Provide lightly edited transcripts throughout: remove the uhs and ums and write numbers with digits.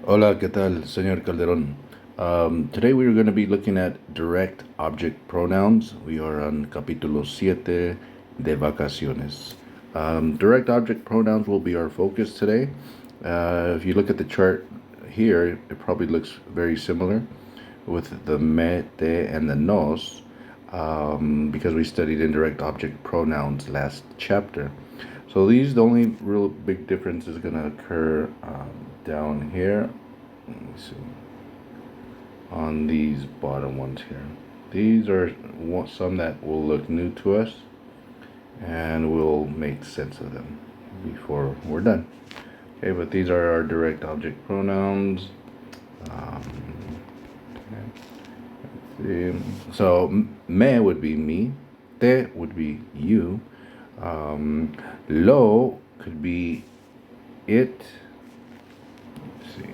Hola, ¿qué tal, señor Calderón? Today we are going to be looking at direct object pronouns. We are on capítulo 7 de vacaciones. Direct object pronouns will be our focus today. If you look at the chart here, it probably looks very similar with the me, te, and the nos, because we studied indirect object pronouns last chapter. So the only real big difference is going to occur down here. Let me see. On these bottom ones here. These are some that will look new to us, and we'll make sense of them before we're done. Okay, but these are our direct object pronouns. Okay. So me would be me, te would be you, lo could be it. Let's see,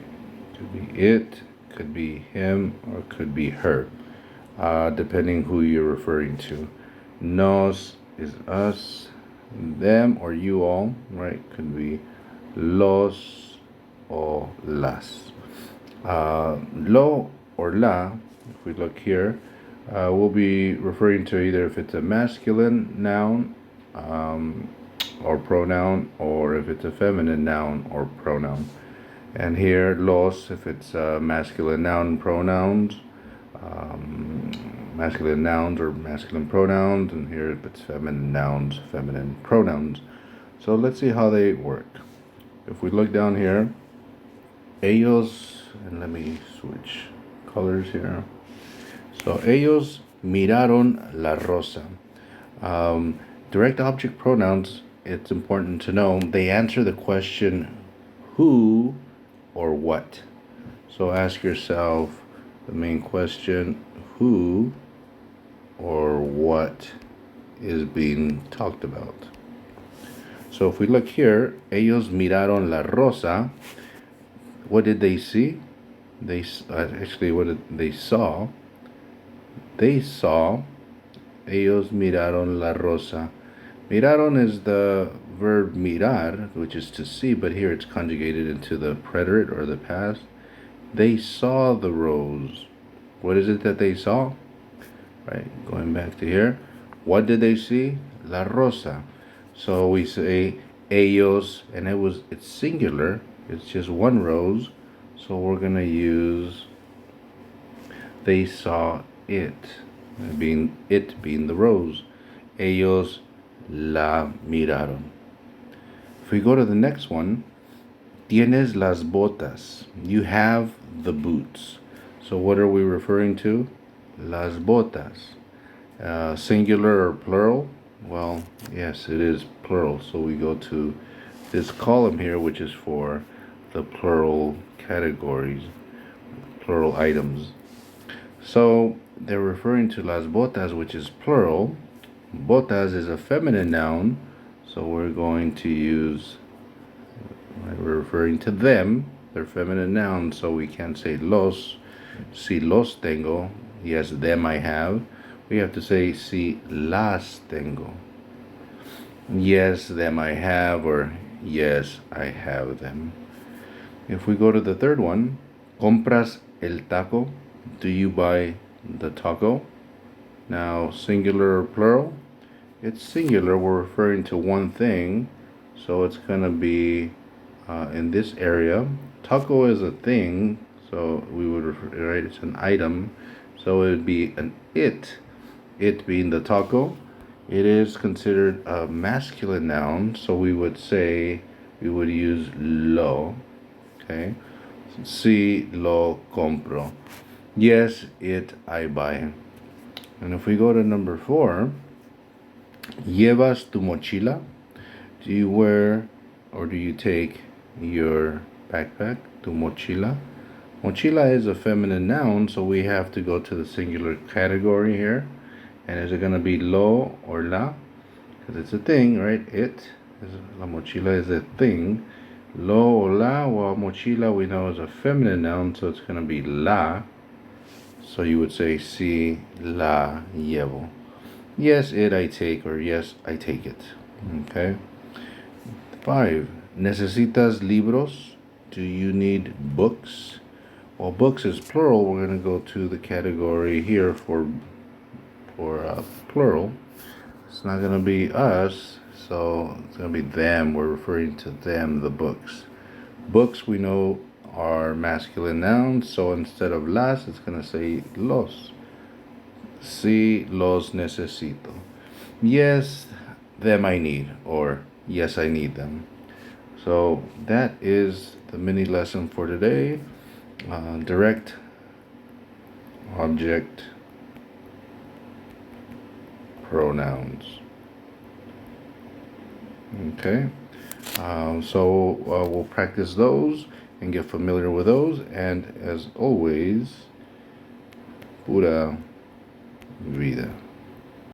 could be it, could be him, or could be her, depending who you're referring to. Nos is us, them, or you all, right? Could be los or las. Lo or la, if we look here, we'll be referring to either if it's a masculine noun or pronoun, or if it's a feminine noun or pronoun. And here, los, if it's masculine noun pronouns, masculine nouns or masculine pronouns, and here if it's feminine nouns, feminine pronouns. So let's see how they work. If we look down here, ellos, and let me switch colors here. So ellos miraron la rosa. Direct object pronouns, it's important to know, they answer the question who or what. So ask yourself the main question, who or what is being talked about. So if we look here, ellos miraron la rosa. What did they see? They actually, what did they saw? They saw. Ellos miraron la rosa. Miraron is the verb mirar, which is to see, but here it's conjugated into the preterite or the past. They saw the rose. What is it that they saw? Right, going back to here. What did they see? La rosa. So we say ellos, and it's singular. It's just one rose. So we're gonna use they saw it, being the rose. Ellos la miraron. If we go to the next one, tienes las botas. You have the boots. So what are we referring to? Las botas. Singular or plural? Well, yes, it is plural. So we go to this column here, which is for the plural categories, plural items. So they're referring to las botas, which is plural. Botas is a feminine noun, so we're going to use, we're referring to them, they're feminine nouns, so we can't say los. Si los tengo, yes, them I have. We have to say si las tengo. Yes, them I have, or yes, I have them. If we go to the third one, compras el taco. Do you buy the taco? Now, singular or plural? It's singular. We're referring to one thing, so it's going to be in this area. Taco is a thing, so we would refer, right? It's an item, so it would be an it. It being the taco. It is considered a masculine noun, so we would use lo. Okay, si lo compro. Yes, it I buy. And if we go to number 4, llevas tu mochila. Do you wear or do you take your backpack? Tu mochila. Mochila is a feminine noun, so we have to go to the singular category here. And is it going to be lo or la? Because it's a thing, right? La mochila is a thing. Lo or la, well, mochila we know is a feminine noun, so it's going to be la. So you would say si la llevo. Yes, it I take, or yes, I take it. Okay. 5. ¿Necesitas libros? Do you need books? Well, books is plural. We're going to go to the category here for plural. It's not going to be us, so it's going to be them. We're referring to them, the books. Books we know are masculine nouns, so instead of las, it's going to say los. Sí, los necesito. Yes, them I need, or yes, I need them. So that is the mini lesson for today. Direct, object, pronouns. Okay, so we'll practice those and get familiar with those. And as always, pura vida.